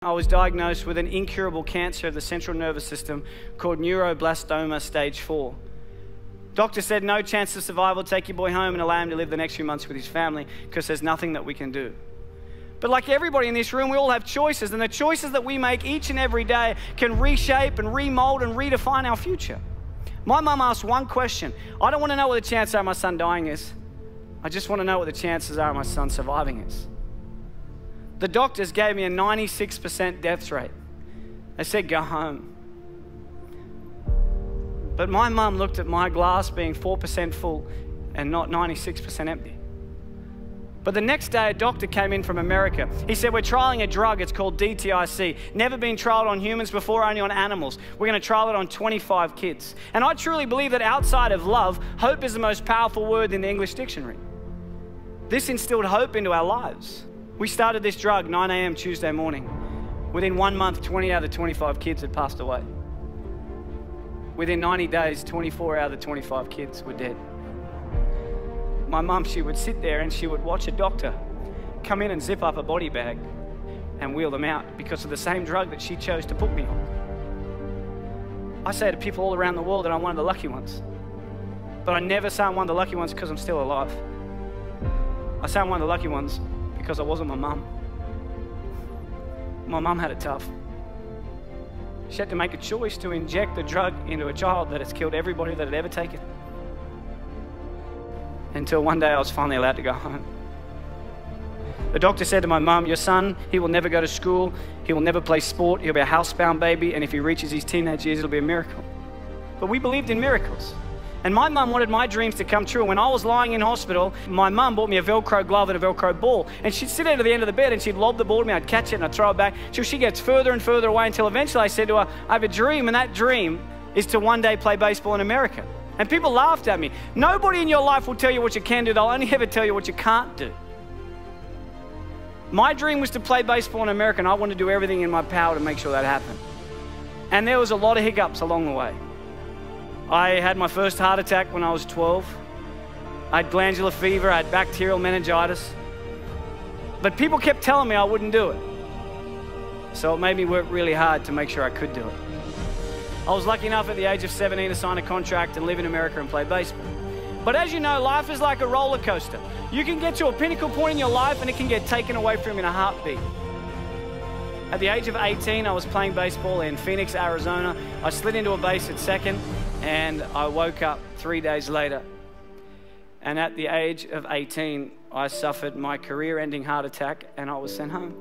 I was diagnosed with an incurable cancer of the central nervous system called neuroblastoma stage 4. Doctor said no chance of survival, take your boy home and allow him to live the next few months with his family because there's nothing that we can do. But like everybody in this room, we all have choices, and the choices that we make each and every day can reshape and remold and redefine our future. My mum asked one question. I don't want to know what the chances are of my son dying is. I just want to know what the chances are of my son surviving is. The doctors gave me a 96% death rate. They said, go home. But my mum looked at my glass being 4% full and not 96% empty. But the next day, a doctor came in from America. He said, we're trialing a drug, it's called DTIC. Never been trialed on humans before, only on animals. We're gonna trial it on 25 kids. And I truly believe that outside of love, hope is the most powerful word in the English dictionary. This instilled hope into our lives. We started this drug 9 a.m. Tuesday morning. Within 1 month, 20 out of the 25 kids had passed away. Within 90 days, 24 out of the 25 kids were dead. My mum, she would sit there and she would watch a doctor come in and zip up a body bag and wheel them out because of the same drug that she chose to put me on. I say to people all around the world that I'm one of the lucky ones. But I never say I'm one of the lucky ones because I'm still alive. I say I'm one of the lucky ones because I wasn't my mum. My mum had it tough. She had to make a choice to inject the drug into a child that has killed everybody that had ever taken. Until one day I was finally allowed to go home. The doctor said to my mum, your son, he will never go to school, he will never play sport, he'll be a housebound baby, and if he reaches his teenage years, it'll be a miracle. But we believed in miracles. And my mum wanted my dreams to come true. When I was lying in hospital, my mum bought me a Velcro glove and a Velcro ball. And she'd sit at the end of the bed and she'd lob the ball to me. I'd catch it and I'd throw it back. Till she gets further and further away until eventually I said to her, I have a dream, and that dream is to one day play baseball in America. And people laughed at me. Nobody in your life will tell you what you can do. They'll only ever tell you what you can't do. My dream was to play baseball in America, and I wanted to do everything in my power to make sure that happened. And there was a lot of hiccups along the way. I had my first heart attack when I was 12. I had glandular fever, I had bacterial meningitis. But people kept telling me I wouldn't do it. So it made me work really hard to make sure I could do it. I was lucky enough at the age of 17 to sign a contract and live in America and play baseball. But as you know, life is like a roller coaster. You can get to a pinnacle point in your life and it can get taken away from you in a heartbeat. At the age of 18, I was playing baseball in Phoenix, Arizona. I slid into a base at second and I woke up 3 days later. And at the age of 18, I suffered my career-ending heart attack and I was sent home.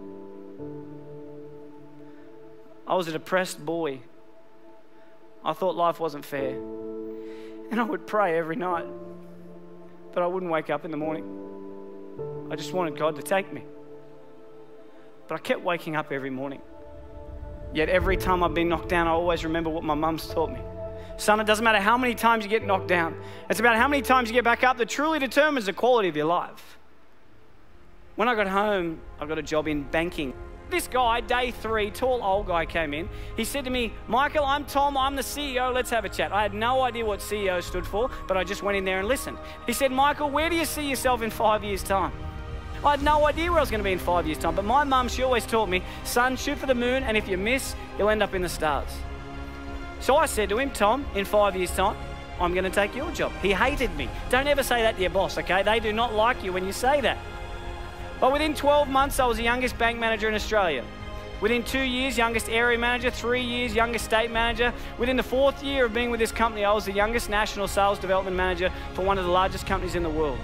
I was a depressed boy. I thought life wasn't fair. And I would pray every night, but I wouldn't wake up in the morning. I just wanted God to take me. But I kept waking up every morning. Yet every time I've been knocked down, I always remember what my mum's taught me. Son, it doesn't matter how many times you get knocked down. It's about how many times you get back up that truly determines the quality of your life. When I got home, I got a job in banking. This guy, day 3, tall old guy came in. He said to me, Michael, I'm Tom, I'm the CEO, let's have a chat. I had no idea what CEO stood for, but I just went in there and listened. He said, Michael, where do you see yourself in 5 years' time? I had no idea where I was going to be in 5 years' time, but my mum, she always taught me, son, shoot for the moon, and if you miss, you'll end up in the stars. So I said to him, Tom, in 5 years' time, I'm going to take your job. He hated me. Don't ever say that to your boss, okay? They do not like you when you say that. But within 12 months, I was the youngest bank manager in Australia. Within 2 years, youngest area manager. 3 years, youngest state manager. Within the 4th year of being with this company, I was the youngest national sales development manager for one of the largest companies in the world.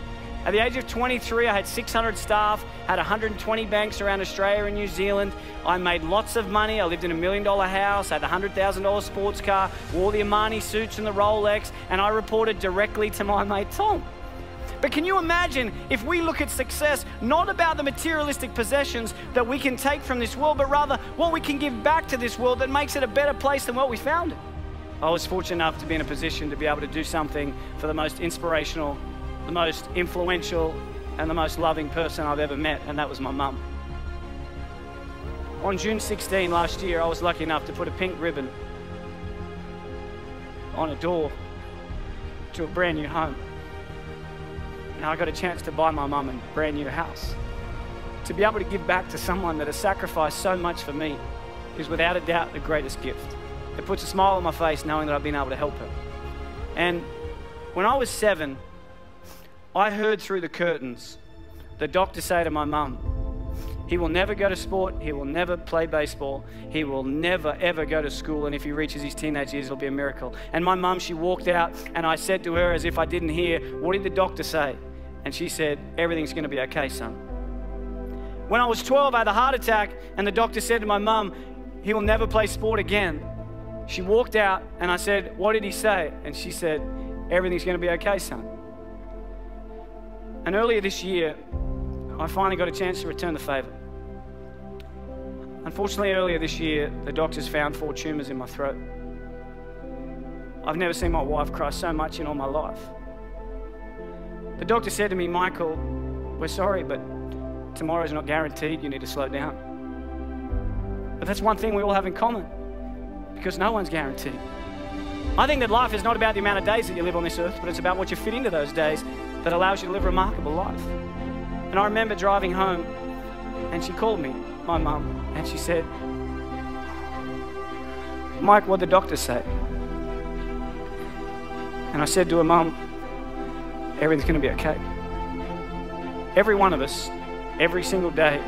At the age of 23, I had 600 staff, had 120 banks around Australia and New Zealand. I made lots of money. I lived in $1 million house, had a $100,000 sports car, wore the Armani suits and the Rolex, and I reported directly to my mate Tom. But can you imagine if we look at success not about the materialistic possessions that we can take from this world, but rather what we can give back to this world that makes it a better place than what we found it? I was fortunate enough to be in a position to be able to do something for the most inspirational, the most influential, and the most loving person I've ever met, and that was my mum. On June 16 last year, I was lucky enough to put a pink ribbon on a door to a brand new home. And I got a chance to buy my mum a brand new house. to be able to give back to someone that has sacrificed so much for me is without a doubt the greatest gift. It puts a smile on my face knowing that I've been able to help her. And when I was 7, I heard through the curtains the doctor say to my mum, he will never go to sport, he will never play baseball, he will never ever go to school, and if he reaches his teenage years it'll be a miracle. And my mum, she walked out, and I said to her as if I didn't hear, what did the doctor say? And she said, everything's going to be okay, son. When I was 12, I had a heart attack, and the doctor said to my mum, he will never play sport again. She walked out, and I said, what did he say? And she said, everything's going to be okay, son. And earlier this year, I finally got a chance to return the favor. Unfortunately, earlier this year, the doctors found 4 tumors in my throat. I've never seen my wife cry so much in all my life. The doctor said to me, Michael, we're sorry, but tomorrow's not guaranteed. You need to slow down. But that's one thing we all have in common, because no one's guaranteed. I think that life is not about the amount of days that you live on this earth, but it's about what you fit into those days that allows you to live a remarkable life. And I remember driving home, and she called me, my mum, and she said, Mike, what'd the doctor say? And I said to her, Mum, everything's going to be okay. Every one of us, every single day,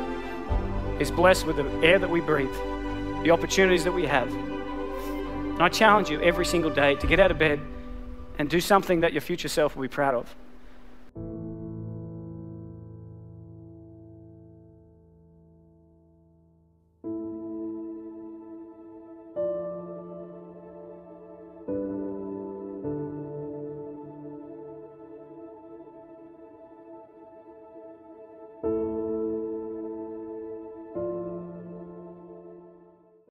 is blessed with the air that we breathe, the opportunities that we have. And I challenge you every single day to get out of bed and do something that your future self will be proud of.